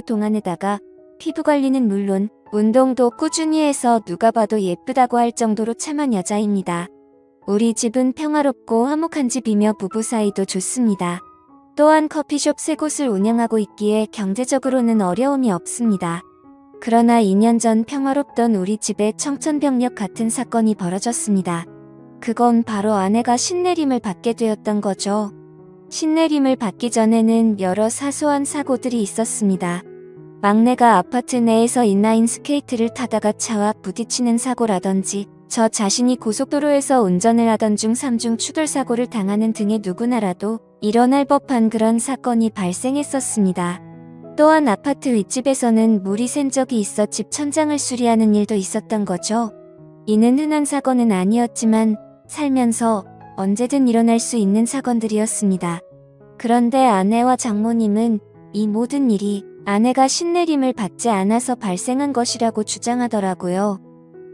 동안에다가 피부관리는 물론 운동도 꾸준히 해서 누가 봐도 예쁘다고 할 정도로 참한 여자입니다. 우리 집은 평화롭고 화목한 집이며 부부 사이도 좋습니다. 또한 커피숍 3곳을 운영하고 있기에 경제적으로는 어려움이 없습니다. 그러나 2년 전 평화롭던 우리 집에 청천벽력 같은 사건이 벌어졌습니다. 그건 바로 아내가 신내림을 받게 되었던 거죠. 신내림을 받기 전에는 여러 사소한 사고들이 있었습니다. 막내가 아파트 내에서 인라인 스케이트를 타다가 차와 부딪히는 사고라든지 저 자신이 고속도로에서 운전을 하던 중 3중 추돌 사고를 당하는 등의 누구나라도 일어날 법한 그런 사건이 발생했었습니다. 또한 아파트 윗집에서는 물이 샌 적이 있어 집 천장을 수리하는 일도 있었던 거죠. 이는 흔한 사건은 아니었지만 살면서 언제든 일어날 수 있는 사건들이었습니다. 그런데 아내와 장모님은 이 모든 일이 아내가 신내림을 받지 않아서 발생한 것이라고 주장하더라고요.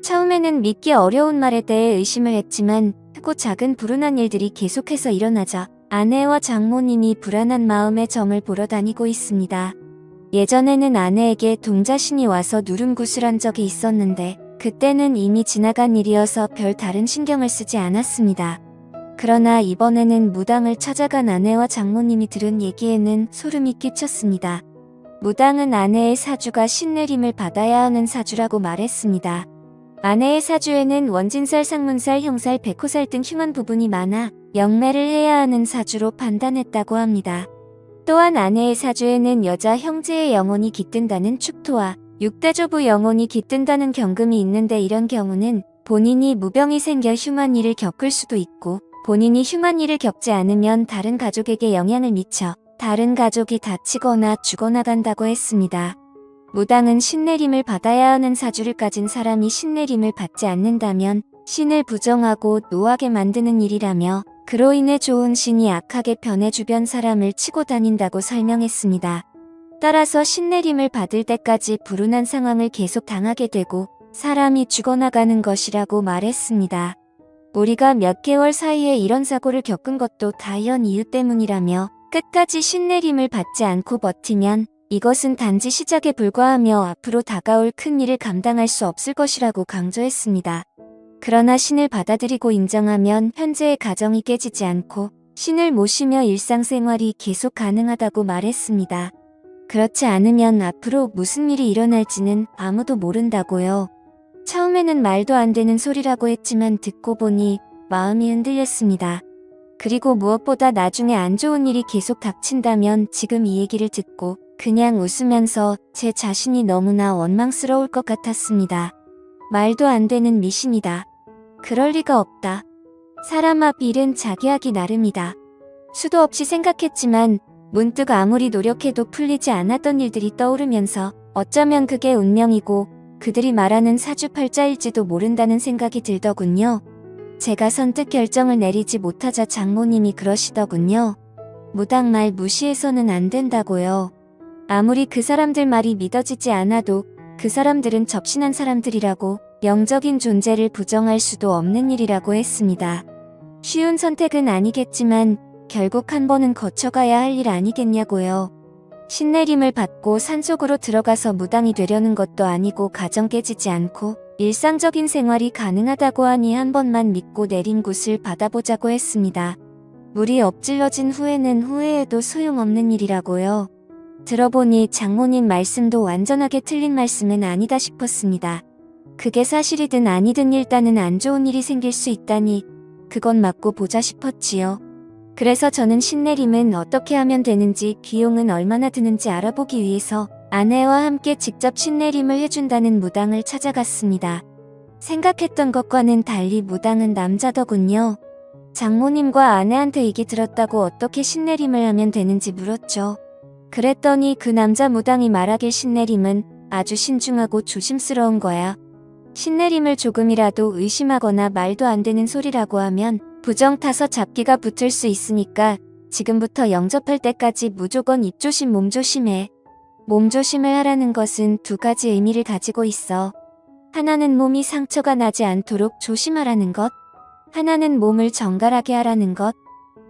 처음에는 믿기 어려운 말에 대해 의심을 했지만 크고 작은 불운한 일들이 계속해서 일어나자 아내와 장모님이 불안한 마음에 점을 보러 다니고 있습니다. 예전에는 아내에게 동자신이 와서 누름굿을 적이 있었는데 그때는 이미 지나간 일이어서 별 다른 신경을 쓰지 않았습니다. 그러나 이번에는 무당을 찾아간 아내와 장모님이 들은 얘기에는 소름이 끼쳤습니다. 무당은 아내의 사주가 신내림을 받아야 하는 사주라고 말했습니다. 아내의 사주에는 원진살, 상문살, 형살, 백호살 등 흉한 부분이 많아 영매를 해야 하는 사주로 판단했다고 합니다. 또한 아내의 사주에는 여자 형제의 영혼이 깃든다는 축토와 육대조부 영혼이 깃든다는 경금이 있는데 이런 경우는 본인이 무병이 생겨 흉한 일을 겪을 수도 있고 본인이 흉한 일을 겪지 않으면 다른 가족에게 영향을 미쳐 다른 가족이 다치거나 죽어나간다고 했습니다. 무당은 신내림을 받아야 하는 사주를 가진 사람이 신내림을 받지 않는다면 신을 부정하고 노하게 만드는 일이라며 그로 인해 좋은 신이 악하게 변해 주변 사람을 치고 다닌다고 설명했습니다. 따라서 신내림을 받을 때까지 불운한 상황을 계속 당하게 되고 사람이 죽어나가는 것이라고 말했습니다. 우리가 몇 개월 사이에 이런 사고를 겪은 것도 다 이런 이유 때문이라며 끝까지 신내림을 받지 않고 버티면 이것은 단지 시작에 불과하며 앞으로 다가올 큰 일을 감당할 수 없을 것이라고 강조했습니다. 그러나 신을 받아들이고 인정하면 현재의 가정이 깨지지 않고 신을 모시며 일상생활이 계속 가능하다고 말했습니다. 그렇지 않으면 앞으로 무슨 일이 일어날지는 아무도 모른다고요. 처음에는 말도 안 되는 소리라고 했지만 듣고 보니 마음이 흔들렸습니다. 그리고 무엇보다 나중에 안 좋은 일이 계속 닥친다면 지금 이 얘기를 듣고 그냥 웃으면서 제 자신이 너무나 원망스러울 것 같았습니다. 말도 안 되는 미신이다. 그럴 리가 없다. 사람 앞 일은 자기 하기 나름이다. 수도 없이 생각했지만 문득 아무리 노력해도 풀리지 않았던 일들이 떠오르면서 어쩌면 그게 운명이고 그들이 말하는 사주팔자일지도 모른다는 생각이 들더군요. 제가 선뜻 결정을 내리지 못하자 장모님이 그러시더군요. 무당 말 무시해서는 안 된다고요. 아무리 그 사람들 말이 믿어지지 않아도 그 사람들은 접신한 사람들이라고 영적인 존재를 부정할 수도 없는 일이라고 했습니다. 쉬운 선택은 아니겠지만 결국 한 번은 거쳐가야 할 일 아니겠냐고요. 신내림을 받고 산속으로 들어가서 무당이 되려는 것도 아니고 가정 깨지지 않고 일상적인 생활이 가능하다고 하니 한 번만 믿고 내림굿을 받아보자고 했습니다. 물이 엎질러진 후에는 후회해도 소용없는 일이라고요. 들어보니 장모님 말씀도 완전하게 틀린 말씀은 아니다 싶었습니다. 그게 사실이든 아니든 일단은 안 좋은 일이 생길 수 있다니 그건 맞고 보자 싶었지요. 그래서 저는 신내림은 어떻게 하면 되는지 비용은 얼마나 드는지 알아보기 위해서 아내와 함께 직접 신내림을 해준다는 무당을 찾아갔습니다. 생각했던 것과는 달리 무당은 남자더군요. 장모님과 아내한테 얘기 들었다고 어떻게 신내림을 하면 되는지 물었죠. 그랬더니 그 남자 무당이 말하길 신내림은 아주 신중하고 조심스러운 거야. 신내림을 조금이라도 의심하거나 말도 안 되는 소리라고 하면 부정 타서 잡기가 붙을 수 있으니까 지금부터 영접할 때까지 무조건 입 조심 몸 조심해. 몸 조심을 하라는 것은 두 가지 의미를 가지고 있어. 하나는 몸이 상처가 나지 않도록 조심하라는 것. 하나는 몸을 정갈하게 하라는 것.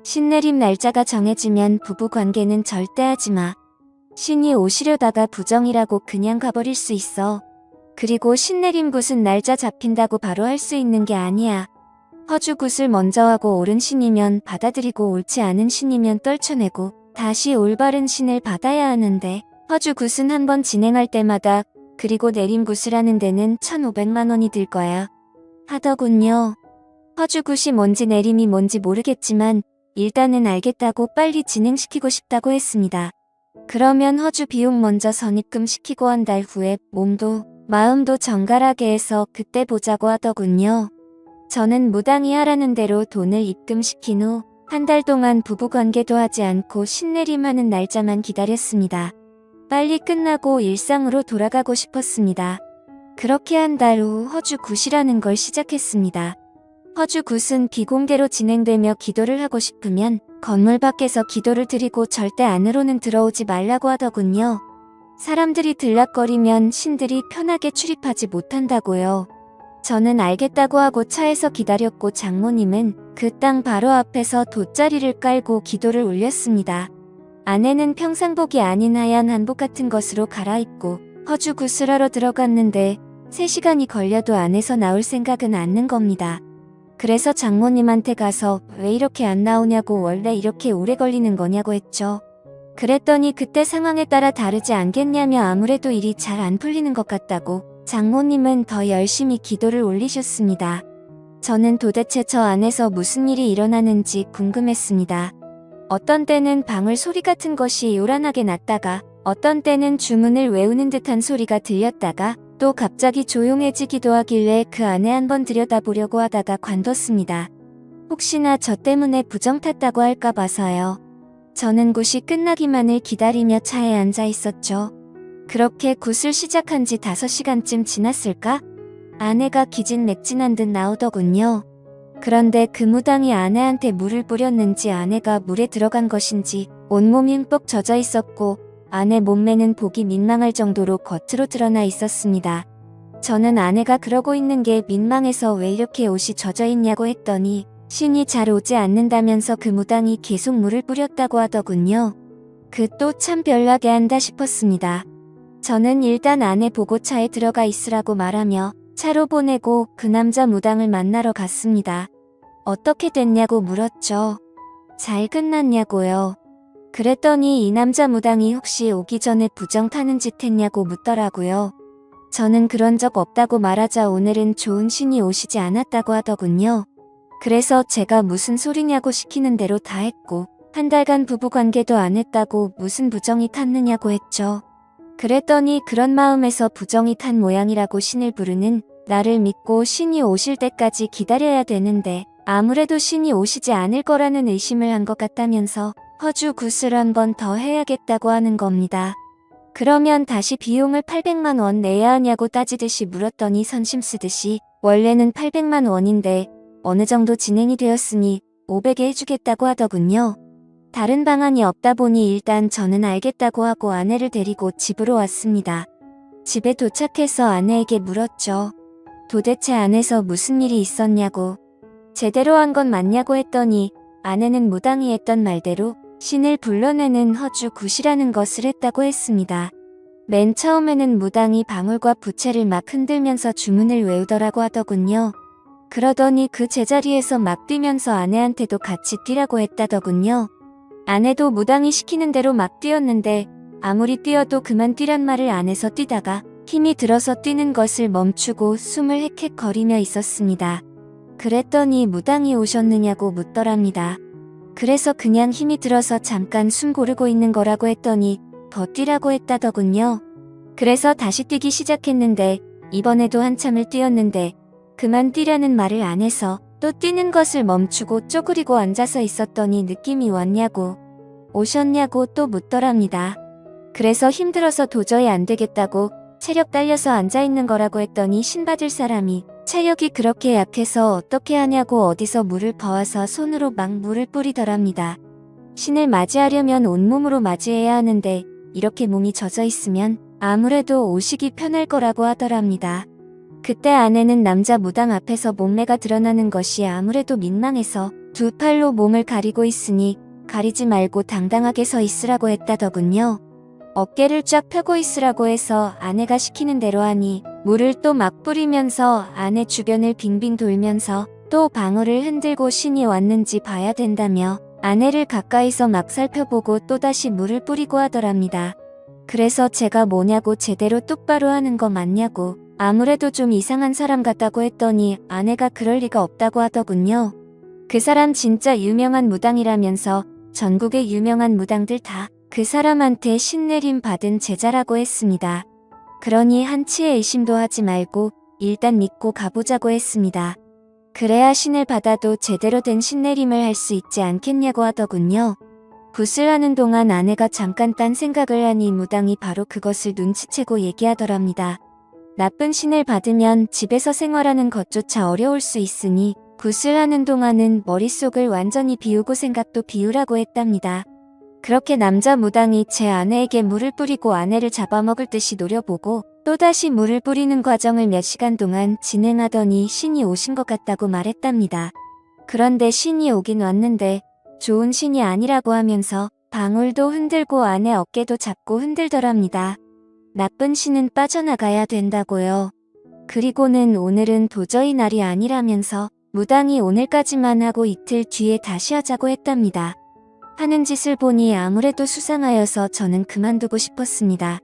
신내림 날짜가 정해지면 부부 관계는 절대 하지 마. 신이 오시려다가 부정이라고 그냥 가버릴 수 있어. 그리고 신내림 굿은 날짜 잡힌다고 바로 할 수 있는 게 아니야. 허주 굿을 먼저 하고 옳은 신이면 받아들이고 옳지 않은 신이면 떨쳐내고 다시 올바른 신을 받아야 하는데 허주 굿은 한번 진행할 때마다 그리고 내림 굿을 하는 데는 1,500만 원이 들 거야. 하더군요. 허주 굿이 뭔지 내림이 뭔지 모르겠지만 일단은 알겠다고 빨리 진행시키고 싶다고 했습니다. 그러면 허주 비용 먼저 선입금 시키고 한 달 후에 몸도 마음도 정갈하게 해서 그때 보자고 하더군요. 저는 무당이 하라는 대로 돈을 입금시킨 후 한 달 동안 부부관계도 하지 않고 신내림하는 날짜만 기다렸습니다. 빨리 끝나고 일상으로 돌아가고 싶었습니다. 그렇게 한 달 후 허주 굿이라는 걸 시작했습니다. 허주 굿은 비공개로 진행되며 기도를 하고 싶으면 건물 밖에서 기도를 드리고 절대 안으로는 들어오지 말라고 하더군요. 사람들이 들락거리면 신들이 편하게 출입하지 못한다고요. 저는 알겠다고 하고 차에서 기다렸고 장모님은 그 땅 바로 앞에서 돗자리를 깔고 기도를 올렸습니다. 아내는 평상복이 아닌 하얀 한복 같은 것으로 갈아입고 허주 굿을 하러 들어갔는데 3시간이 걸려도 안에서 나올 생각은 않는 겁니다. 그래서 장모님한테 가서 왜 이렇게 안 나오냐고 원래 이렇게 오래 걸리는 거냐고 했죠. 그랬더니 그때 상황에 따라 다르지 않겠냐며 아무래도 일이 잘 안 풀리는 것 같다고 장모님은 더 열심히 기도를 올리셨습니다. 저는 도대체 저 안에서 무슨 일이 일어나는지 궁금했습니다. 어떤 때는 방울 소리 같은 것이 요란하게 났다가 어떤 때는 주문을 외우는 듯한 소리가 들렸다가 또 갑자기 조용해지기도 하길래 그 안에 한번 들여다보려고 하다가 관뒀습니다. 혹시나 저 때문에 부정 탔다고 할까 봐서요. 저는 굿이 끝나기만을 기다리며 차에 앉아 있었죠. 그렇게 굿을 시작한 지 5시간쯤 지났을까? 아내가 기진맥진한 듯 나오더군요. 그런데 그 무당이 아내한테 물을 뿌렸는지 아내가 물에 들어간 것인지 온몸이 흠뻑 젖어 있었고 아내 몸매는 보기 민망할 정도로 겉으로 드러나 있었습니다. 저는 아내가 그러고 있는 게 민망해서 왜 이렇게 옷이 젖어 있냐고 했더니 신이 잘 오지 않는다면서 그 무당이 계속 물을 뿌렸다고 하더군요. 그 또 참 별나게 한다 싶었습니다. 저는 일단 아내 보고 차에 들어가 있으라고 말하며 차로 보내고 그 남자 무당을 만나러 갔습니다. 어떻게 됐냐고 물었죠. 잘 끝났냐고요. 그랬더니 이 남자 무당이 혹시 오기 전에 부정 타는 짓 했냐고 묻더라고요. 저는 그런 적 없다고 말하자 오늘은 좋은 신이 오시지 않았다고 하더군요. 그래서 제가 무슨 소리냐고 시키는 대로 다 했고 한 달간 부부관계도 안 했다고 무슨 부정이 탔느냐고 했죠. 그랬더니 그런 마음에서 부정이 탄 모양이라고 신을 부르는 나를 믿고 신이 오실 때까지 기다려야 되는데 아무래도 신이 오시지 않을 거라는 의심을 한 것 같다면서 허주 굿을 한 번 더 해야겠다고 하는 겁니다. 그러면 다시 비용을 800만 원 내야 하냐고 따지듯이 물었더니 선심 쓰듯이 원래는 800만 원인데 어느 정도 진행이 되었으니 500에 해주겠다고 하더군요. 다른 방안이 없다 보니 일단 저는 알겠다고 하고 아내를 데리고 집으로 왔습니다. 집에 도착해서 아내에게 물었죠. 도대체 안에서 무슨 일이 있었냐고. 제대로 한 건 맞냐고 했더니 아내는 무당이 했던 말대로 신을 불러내는 허주 굿이라는 것을 했다고 했습니다. 맨 처음에는 무당이 방울과 부채를 막 흔들면서 주문을 외우더라고 하더군요. 그러더니 그 제자리에서 막 뛰면서 아내한테도 같이 뛰라고 했다더군요. 아내도 무당이 시키는 대로 막 뛰었는데 아무리 뛰어도 그만 뛰란 말을 안 해서 뛰다가 힘이 들어서 뛰는 것을 멈추고 숨을 헥헥거리며 있었습니다. 그랬더니 무당이 오셨느냐고 묻더랍니다. 그래서 그냥 힘이 들어서 잠깐 숨 고르고 있는 거라고 했더니 더 뛰라고 했다더군요. 그래서 다시 뛰기 시작했는데 이번에도 한참을 뛰었는데 그만 뛰라는 말을 안 해서 또 뛰는 것을 멈추고 쪼그리고 앉아서 있었더니 느낌이 왔냐고 오셨냐고 또 묻더랍니다. 그래서 힘들어서 도저히 안 되겠다고 체력 딸려서 앉아있는 거라고 했더니 신 받을 사람이 체력이 그렇게 약해서 어떻게 하냐고 어디서 물을 퍼와서 손으로 막 물을 뿌리더랍니다. 신을 맞이하려면 온몸으로 맞이해야 하는데 이렇게 몸이 젖어 있으면 아무래도 오시기 편할 거라고 하더랍니다. 그때 아내는 남자 무당 앞에서 몸매가 드러나는 것이 아무래도 민망해서 두 팔로 몸을 가리고 있으니 가리지 말고 당당하게 서 있으라고 했다더군요. 어깨를 쫙 펴고 있으라고 해서 아내가 시키는 대로 하니 물을 또 막 뿌리면서 아내 주변을 빙빙 돌면서 또 방울을 흔들고 신이 왔는지 봐야 된다며 아내를 가까이서 막 살펴보고 또다시 물을 뿌리고 하더랍니다. 그래서 제가 뭐냐고 제대로 똑바로 하는 거 맞냐고 아무래도 좀 이상한 사람 같다고 했더니 아내가 그럴 리가 없다고 하더군요. 그 사람 진짜 유명한 무당이라면서 전국의 유명한 무당들 다 그 사람한테 신내림 받은 제자라고 했습니다. 그러니 한치의 의심도 하지 말고 일단 믿고 가보자고 했습니다. 그래야 신을 받아도 제대로 된 신내림을 할 수 있지 않겠냐고 하더군요. 굿을 하는 동안 아내가 잠깐 딴 생각을 하니 무당이 바로 그것을 눈치채고 얘기하더랍니다. 나쁜 신을 받으면 집에서 생활하는 것조차 어려울 수 있으니 굿을 하는 동안은 머릿속을 완전히 비우고 생각도 비우라고 했답니다. 그렇게 남자 무당이 제 아내에게 물을 뿌리고 아내를 잡아먹을 듯이 노려보고 또다시 물을 뿌리는 과정을 몇 시간 동안 진행하더니 신이 오신 것 같다고 말했답니다. 그런데 신이 오긴 왔는데 좋은 신이 아니라고 하면서 방울도 흔들고 아내 어깨도 잡고 흔들더랍니다. 나쁜 신은 빠져나가야 된다고요. 그리고는 오늘은 도저히 날이 아니라면서 무당이 오늘까지만 하고 이틀 뒤에 다시 하자고 했답니다. 하는 짓을 보니 아무래도 수상하여서 저는 그만두고 싶었습니다.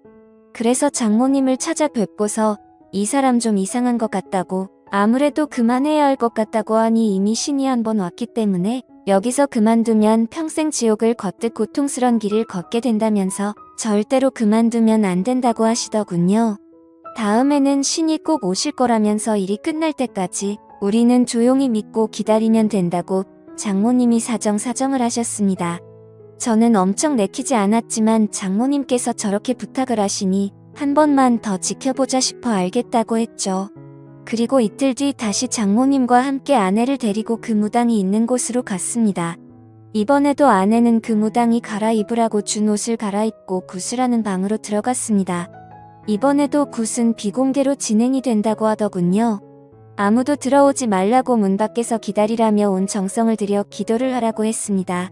그래서 장모님을 찾아뵙고서 이 사람 좀 이상한 것 같다고 아무래도 그만해야 할 것 같다고 하니 이미 신이 한 번 왔기 때문에 여기서 그만두면 평생 지옥을 걷듯 고통스런 길을 걷게 된다면서 절대로 그만두면 안 된다고 하시더군요. 다음에는 신이 꼭 오실 거라면서 일이 끝날 때까지 우리는 조용히 믿고 기다리면 된다고 장모님이 사정을 하셨습니다. 저는 엄청 내키지 않았지만 장모님께서 저렇게 부탁을 하시니 한 번만 더 지켜보자 싶어 알겠다고 했죠. 그리고 이틀 뒤 다시 장모님과 함께 아내를 데리고 그 무당이 있는 곳으로 갔습니다. 이번에도 아내는 그 무당이 갈아입으라고 준 옷을 갈아입고 굿을 하는 방으로 들어갔습니다. 이번에도 굿은 비공개로 진행이 된다고 하더군요. 아무도 들어오지 말라고 문 밖에서 기다리라며 온 정성을 들여 기도를 하라고 했습니다.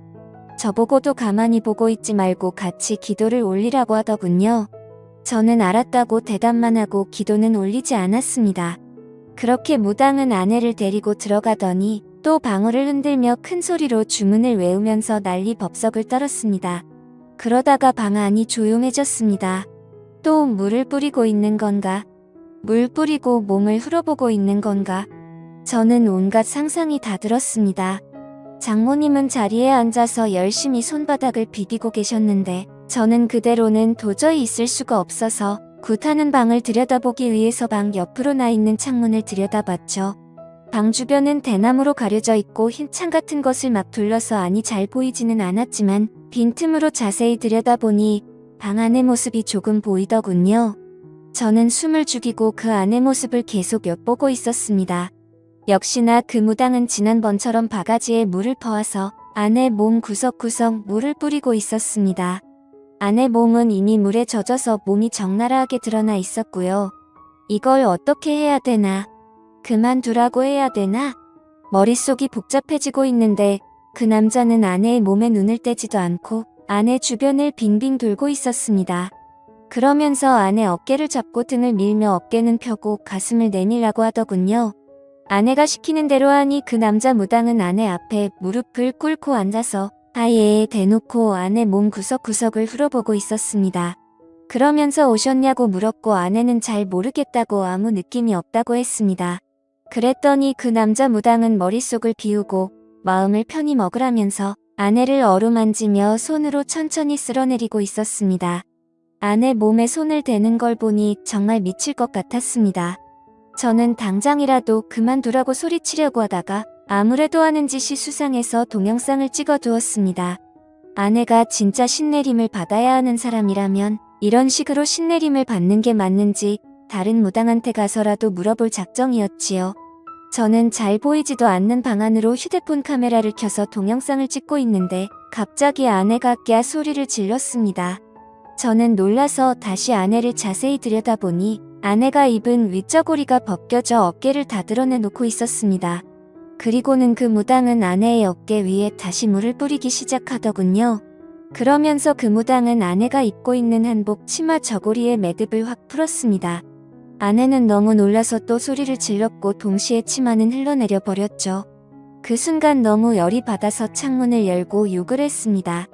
저보고도 가만히 보고 있지 말고 같이 기도를 올리라고 하더군요. 저는 알았다고 대답만 하고 기도는 올리지 않았습니다. 그렇게 무당은 아내를 데리고 들어가더니 또 방울을 흔들며 큰 소리로 주문을 외우면서 난리 법석을 떨었습니다. 그러다가 방 안이 조용해졌습니다. 또 물을 뿌리고 있는 건가? 물 뿌리고 몸을 흘러보고 있는 건가? 저는 온갖 상상이 다 들었습니다. 장모님은 자리에 앉아서 열심히 손바닥을 비비고 계셨는데 저는 그대로는 도저히 있을 수가 없어서 굿하는 방을 들여다보기 위해서 방 옆으로 나 있는 창문을 들여다봤죠. 방 주변은 대나무로 가려져 있고 흰 창 같은 것을 막 둘러서 안이 잘 보이지는 않았지만 빈틈으로 자세히 들여다보니 방 안의 모습이 조금 보이더군요. 저는 숨을 죽이고 그 안의 모습을 계속 엿보고 있었습니다. 역시나 그 무당은 지난번처럼 바가지에 물을 퍼와서 아내 몸 구석구석 물을 뿌리고 있었습니다. 아내 몸은 이미 물에 젖어서 몸이 적나라하게 드러나 있었고요. 이걸 어떻게 해야 되나? 그만두라고 해야 되나? 머릿속이 복잡해지고 있는데 그 남자는 아내의 몸에 눈을 떼지도 않고 아내 주변을 빙빙 돌고 있었습니다. 그러면서 아내 어깨를 잡고 등을 밀며 어깨는 펴고 가슴을 내밀라고 하더군요. 아내가 시키는 대로 하니 그 남자 무당은 아내 앞에 무릎을 꿇고 앉아서 아예 대놓고 아내 몸 구석구석을 훑어보고 있었습니다. 그러면서 오셨냐고 물었고 아내는 잘 모르겠다고 아무 느낌이 없다고 했습니다. 그랬더니 그 남자 무당은 머릿속을 비우고 마음을 편히 먹으라면서 아내를 어루만지며 손으로 천천히 쓸어내리고 있었습니다. 아내 몸에 손을 대는 걸 보니 정말 미칠 것 같았습니다. 저는 당장이라도 그만두라고 소리치려고 하다가 아무래도 하는 짓이 수상해서 동영상을 찍어두었습니다. 아내가 진짜 신내림을 받아야 하는 사람이라면 이런 식으로 신내림을 받는 게 맞는지 다른 무당한테 가서라도 물어볼 작정이었지요. 저는 잘 보이지도 않는 방 안으로 휴대폰 카메라를 켜서 동영상을 찍고 있는데 갑자기 아내가 꺄 소리를 질렀습니다. 저는 놀라서 다시 아내를 자세히 들여다보니 아내가 입은 윗저고리가 벗겨져 어깨를 다 드러내놓고 있었습니다. 그리고는 그 무당은 아내의 어깨 위에 다시 물을 뿌리기 시작하더군요. 그러면서 그 무당은 아내가 입고 있는 한복 치마 저고리에 매듭을 확 풀었습니다. 아내는 너무 놀라서 또 소리를 질렀고 동시에 치마는 흘러내려 버렸죠. 그 순간 너무 열이 받아서 창문을 열고 욕을 했습니다.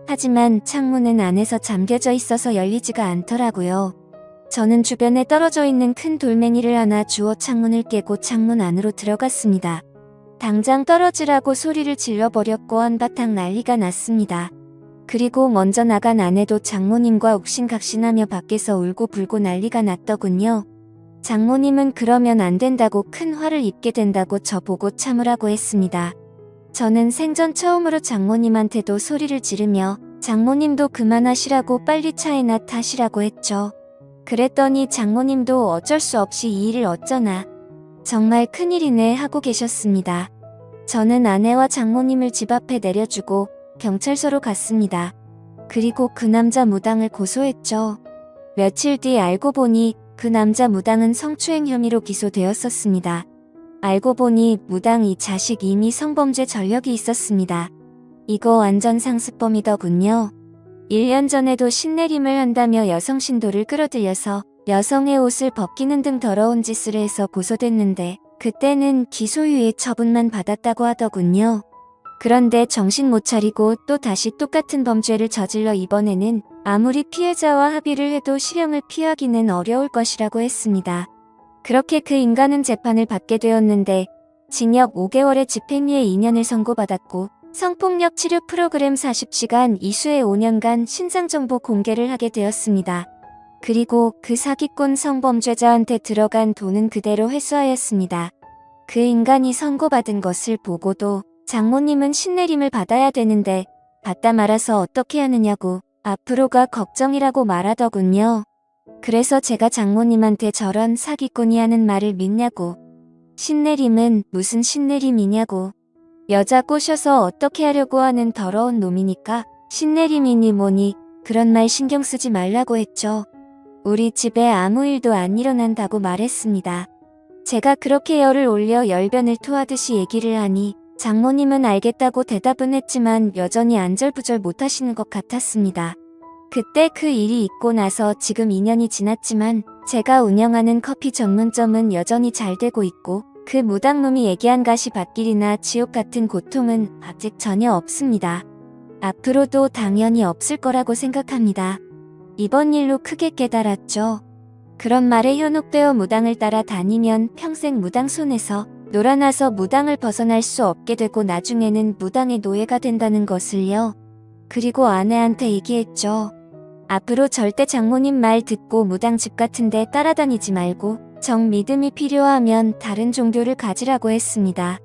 하지만 창문은 안에서 잠겨져 있어서 열리지가 않더라고요. 저는 주변에 떨어져 있는 큰 돌멩이를 하나 주워 창문을 깨고 창문 안으로 들어갔습니다. 당장 떨어지라고 소리를 질러버렸고 한바탕 난리가 났습니다. 그리고 먼저 나간 아내도 장모님과 옥신각신하며 밖에서 울고불고 난리가 났더군요. 장모님은 그러면 안 된다고 큰 화를 입게 된다고 저보고 참으라고 했습니다. 저는 생전 처음으로 장모님한테도 소리를 지르며 장모님도 그만하시라고 빨리 차에나 타시라고 했죠. 그랬더니 장모님도 어쩔 수 없이 이 일을 어쩌나 정말 큰일이네 하고 계셨습니다. 저는 아내와 장모님을 집 앞에 내려주고 경찰서로 갔습니다. 그리고 그 남자 무당을 고소했죠. 며칠 뒤 알고 보니 그 남자 무당은 성추행 혐의로 기소되었었습니다. 알고 보니 무당 이 자식 이미 성범죄 전력이 있었습니다. 이거 완전 상습범이더군요. 1년 전에도 신내림을 한다며 여성 신도를 끌어들여서 여성의 옷을 벗기는 등 더러운 짓을 해서 고소됐는데 그때는 기소유예 처분만 받았다고 하더군요. 그런데 정신 못 차리고 또 다시 똑같은 범죄를 저질러 이번에는 아무리 피해자와 합의를 해도 실형을 피하기는 어려울 것이라고 했습니다. 그렇게 그 인간은 재판을 받게 되었는데 징역 5개월에 집행유예 2년을 선고받았고 성폭력 치료 프로그램 40시간 이수에 5년간 신상정보 공개를 하게 되었습니다. 그리고 그 사기꾼 성범죄자한테 들어간 돈은 그대로 회수하였습니다. 그 인간이 선고받은 것을 보고도 장모님은 신내림을 받아야 되는데 받다 말아서 어떻게 하느냐고 앞으로가 걱정이라고 말하더군요. 그래서 제가 장모님한테 저런 사기꾼이 하는 말을 믿냐고. 신내림은 무슨 신내림이냐고. 여자 꼬셔서 어떻게 하려고 하는 더러운 놈이니까 신내림이니 뭐니 그런 말 신경 쓰지 말라고 했죠. 우리 집에 아무 일도 안 일어난다고 말했습니다. 제가 그렇게 열을 올려 열변을 토하듯이 얘기를 하니 장모님은 알겠다고 대답은 했지만 여전히 안절부절 못하시는 것 같았습니다. 그때 그 일이 있고 나서 지금 2년이 지났지만 제가 운영하는 커피 전문점은 여전히 잘 되고 있고 그 무당놈이 얘기한 가시밭길이나 지옥 같은 고통은 아직 전혀 없습니다. 앞으로도 당연히 없을 거라고 생각합니다. 이번 일로 크게 깨달았죠. 그런 말에 현혹되어 무당을 따라 다니면 평생 무당 손에서 놀아나서 무당을 벗어날 수 없게 되고 나중에는 무당의 노예가 된다는 것을요. 그리고 아내한테 얘기했죠. 앞으로 절대 장모님 말 듣고 무당 집 같은데 따라다니지 말고 정 믿음이 필요하면 다른 종교를 가지라고 했습니다.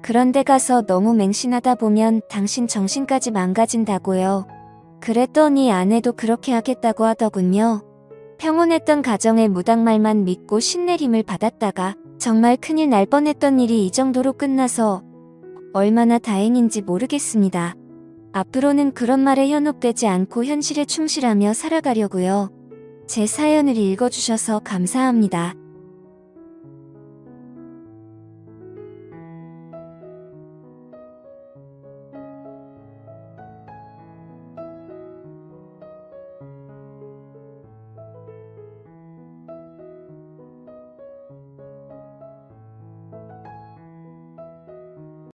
그런데 가서 너무 맹신하다 보면 당신 정신까지 망가진다고요. 그랬더니 아내도 그렇게 하겠다고 하더군요. 평온했던 가정의 무당 말만 믿고 신내림을 받았다가 정말 큰일 날 뻔했던 일이 이 정도로 끝나서 얼마나 다행인지 모르겠습니다. 앞으로는 그런 말에 현혹되지 않고 현실에 충실하며 살아가려고요. 제 사연을 읽어주셔서 감사합니다.